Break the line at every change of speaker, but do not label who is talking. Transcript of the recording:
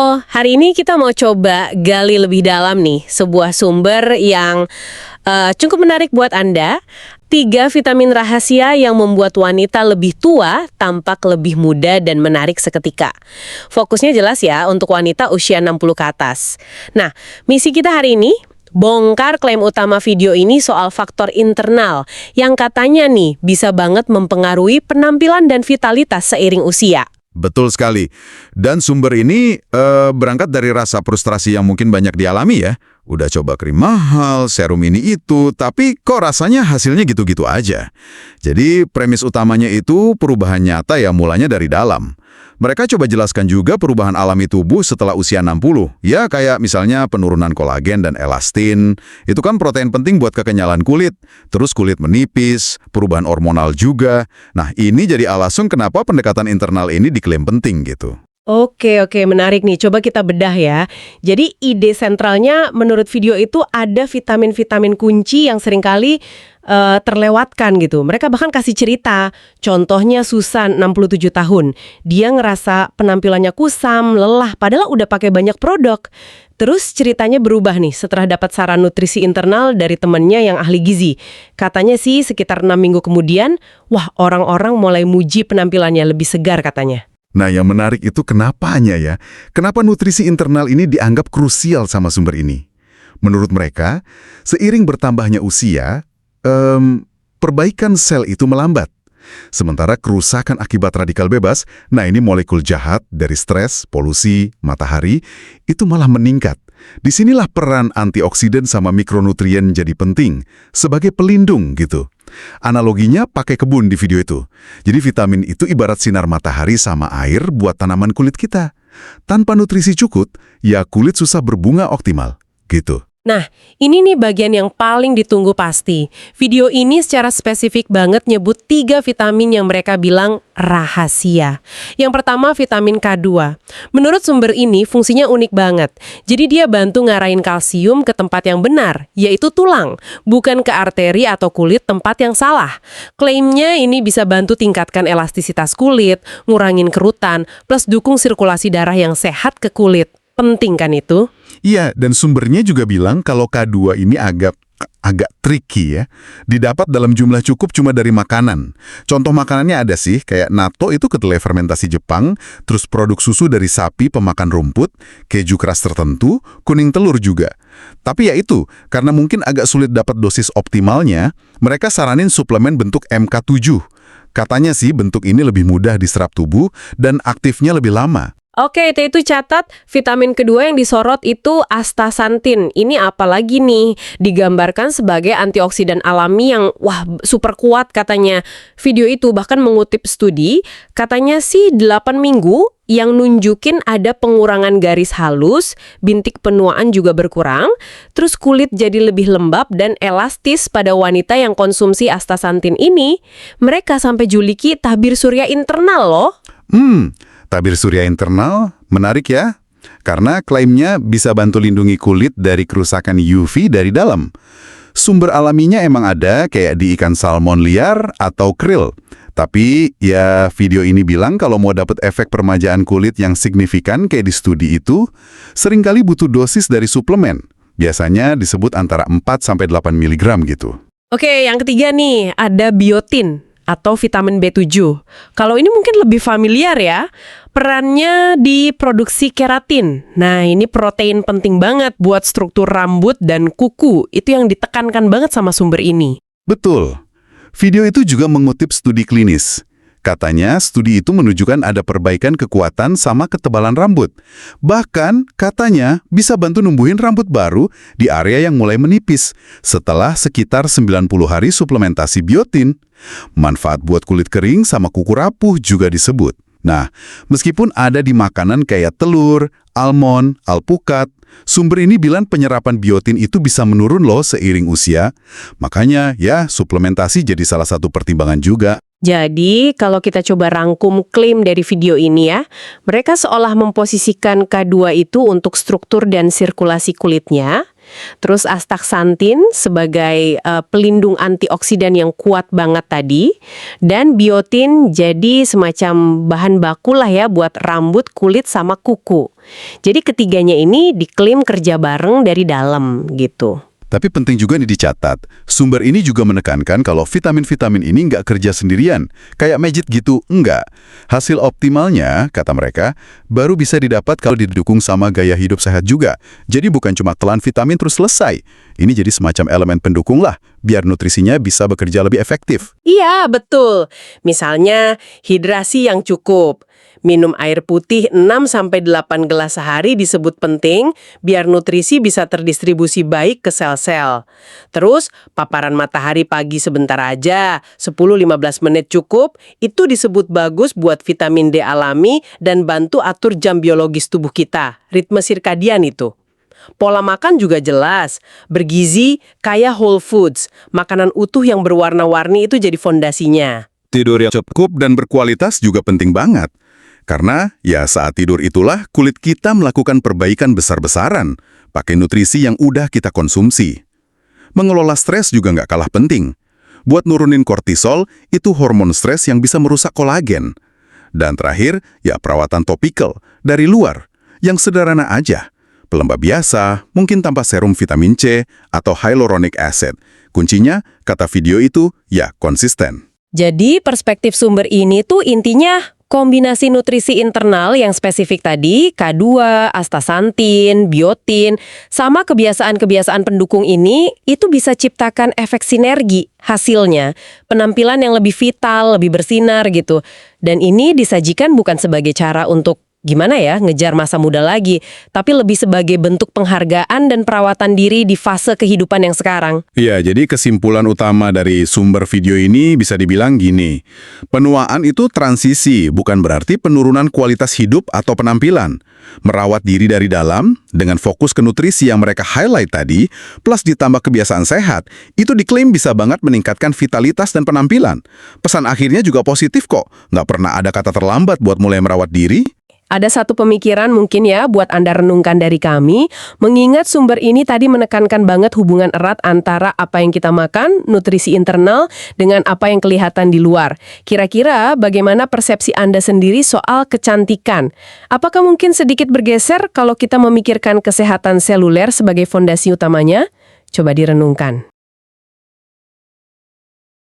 Halo, hari ini kita mau coba gali lebih dalam nih sebuah sumber yang cukup menarik buat Anda. 3 vitamin rahasia yang membuat wanita lebih tua tampak lebih muda dan menarik seketika. Fokusnya jelas ya untuk wanita usia 60 ke atas. Nah, misi kita hari ini bongkar klaim utama video ini soal faktor internal yang katanya nih bisa banget mempengaruhi penampilan dan vitalitas seiring usia.
Betul sekali. Dan sumber ini berangkat dari rasa frustrasi yang mungkin banyak dialami ya. Udah coba krim mahal, serum ini itu, tapi kok rasanya hasilnya gitu-gitu aja. Jadi premis utamanya itu perubahan nyata ya mulanya dari dalam. Mereka coba jelaskan juga perubahan alami tubuh setelah usia 60. Ya kayak misalnya penurunan kolagen dan elastin. Itu kan protein penting buat kekenyalan kulit. Terus kulit menipis, perubahan hormonal juga. Nah ini jadi alasan kenapa pendekatan internal ini diklaim penting gitu.
Oke, menarik nih. Coba kita bedah ya. Jadi ide sentralnya menurut video itu ada vitamin-vitamin kunci yang seringkali terlewatkan gitu. Mereka bahkan kasih cerita. Contohnya Susan, 67 tahun. Dia ngerasa penampilannya kusam, lelah, padahal udah pakai banyak produk. Terus ceritanya berubah nih setelah dapat saran nutrisi internal dari temennya yang ahli gizi. Katanya sih sekitar 6 minggu kemudian, wah orang-orang mulai muji penampilannya lebih segar katanya.
Nah, yang menarik itu kenapanya ya? Kenapa nutrisi internal ini dianggap krusial sama sumber ini? Menurut mereka, seiring bertambahnya usia, perbaikan sel itu melambat. Sementara kerusakan akibat radikal bebas, nah ini molekul jahat dari stres, polusi, matahari, itu malah meningkat. Disinilah peran antioksidan sama mikronutrien jadi penting, sebagai pelindung gitu. Analoginya pakai kebun di video itu. Jadi vitamin itu ibarat sinar matahari sama air buat tanaman kulit kita. Tanpa nutrisi cukup, ya kulit susah berbunga optimal, gitu.
Nah, ini nih bagian yang paling ditunggu pasti. Video ini secara spesifik banget nyebut 3 vitamin yang mereka bilang rahasia. Yang pertama vitamin K2. Menurut sumber ini fungsinya unik banget. Jadi dia bantu ngarahin kalsium ke tempat yang benar, yaitu tulang, bukan ke arteri atau kulit tempat yang salah. Klaimnya ini bisa bantu tingkatkan elastisitas kulit, ngurangin kerutan, plus dukung sirkulasi darah yang sehat ke kulit. Penting kan itu?
Iya, dan sumbernya juga bilang kalau K2 ini agak tricky ya. Didapat dalam jumlah cukup cuma dari makanan. Contoh makanannya ada sih, kayak natto itu kedelai fermentasi Jepang, terus produk susu dari sapi pemakan rumput, keju keras tertentu, kuning telur juga. Tapi ya itu, karena mungkin agak sulit dapat dosis optimalnya, mereka saranin suplemen bentuk MK7. Katanya sih bentuk ini lebih mudah diserap tubuh dan aktifnya lebih lama.
Oke, itu catat. Vitamin kedua yang disorot itu astaxanthin. Ini apalagi nih? Digambarkan sebagai antioksidan alami yang wah super kuat katanya. Video itu bahkan mengutip studi, katanya sih 8 minggu yang nunjukin ada pengurangan garis halus, bintik penuaan juga berkurang, terus kulit jadi lebih lembab dan elastis pada wanita yang konsumsi astaxanthin ini. Mereka sampai juliki tabir surya internal loh.
Tabir surya internal menarik ya, karena klaimnya bisa bantu lindungi kulit dari kerusakan UV dari dalam. Sumber alaminya emang ada kayak di ikan salmon liar atau krill. Tapi ya video ini bilang kalau mau dapat efek permajaan kulit yang signifikan kayak di studi itu, seringkali butuh dosis dari suplemen. Biasanya disebut antara 4-8 mg gitu.
Oke, yang ketiga nih, ada biotin atau vitamin B7. Kalau ini mungkin lebih familiar ya, perannya di produksi keratin. Nah, ini protein penting banget buat struktur rambut dan kuku. Itu yang ditekankan banget sama sumber ini.
Betul. Video itu juga mengutip studi klinis. Katanya studi itu menunjukkan ada perbaikan kekuatan sama ketebalan rambut. Bahkan katanya bisa bantu numbuhin rambut baru di area yang mulai menipis setelah sekitar 90 hari suplementasi biotin. Manfaat buat kulit kering sama kuku rapuh juga disebut. Nah, meskipun ada di makanan kayak telur, almond, alpukat, sumber ini bilang penyerapan biotin itu bisa menurun loh seiring usia. Makanya ya suplementasi jadi salah satu pertimbangan juga.
Jadi, kalau kita coba rangkum klaim dari video ini ya, mereka seolah memposisikan K2 itu untuk struktur dan sirkulasi kulitnya, Terus astaxanthin sebagai pelindung antioksidan yang kuat banget tadi. Dan biotin jadi semacam bahan baku lah ya buat rambut, kulit, sama kuku. Jadi ketiganya ini diklaim kerja bareng dari dalam gitu.
Tapi penting juga nih dicatat, sumber ini juga menekankan kalau vitamin-vitamin ini nggak kerja sendirian, kayak magic gitu, enggak. Hasil optimalnya, kata mereka, baru bisa didapat kalau didukung sama gaya hidup sehat juga. Jadi bukan cuma telan vitamin terus selesai. Ini jadi semacam elemen pendukung lah, biar nutrisinya bisa bekerja lebih efektif.
Iya, betul. Misalnya, hidrasi yang cukup. Minum air putih 6-8 gelas sehari disebut penting biar nutrisi bisa terdistribusi baik ke sel-sel. Terus, paparan matahari pagi sebentar aja, 10-15 menit cukup, itu disebut bagus buat vitamin D alami dan bantu atur jam biologis tubuh kita, ritme sirkadian itu. Pola makan juga jelas, bergizi, kaya whole foods, makanan utuh yang berwarna-warni itu jadi fondasinya.
Tidur yang cukup dan berkualitas juga penting banget. Karena, ya saat tidur itulah kulit kita melakukan perbaikan besar-besaran, pakai nutrisi yang udah kita konsumsi. Mengelola stres juga nggak kalah penting. Buat nurunin kortisol, itu hormon stres yang bisa merusak kolagen. Dan terakhir, ya perawatan topikal, dari luar, yang sederhana aja. Pelembab biasa, mungkin tanpa serum vitamin C, atau hyaluronic acid. Kuncinya, kata video itu, ya konsisten.
Jadi perspektif sumber ini tuh intinya kombinasi nutrisi internal yang spesifik tadi, K2, astaxanthin, biotin, sama kebiasaan-kebiasaan pendukung ini, itu bisa ciptakan efek sinergi hasilnya. Penampilan yang lebih vital, lebih bersinar gitu. Dan ini disajikan bukan sebagai cara untuk gimana ya, ngejar masa muda lagi, tapi lebih sebagai bentuk penghargaan dan perawatan diri di fase kehidupan yang sekarang.
Iya, jadi kesimpulan utama dari sumber video ini bisa dibilang gini. Penuaan itu transisi, bukan berarti penurunan kualitas hidup atau penampilan. Merawat diri dari dalam, dengan fokus ke nutrisi yang mereka highlight tadi, plus ditambah kebiasaan sehat, itu diklaim bisa banget meningkatkan vitalitas dan penampilan. Pesan akhirnya juga positif kok, nggak pernah ada kata terlambat buat mulai merawat diri.
Ada satu pemikiran mungkin ya buat Anda renungkan dari kami, mengingat sumber ini tadi menekankan banget hubungan erat antara apa yang kita makan, nutrisi internal, dengan apa yang kelihatan di luar. Kira-kira bagaimana persepsi Anda sendiri soal kecantikan? Apakah mungkin sedikit bergeser kalau kita memikirkan kesehatan seluler sebagai fondasi utamanya? Coba direnungkan.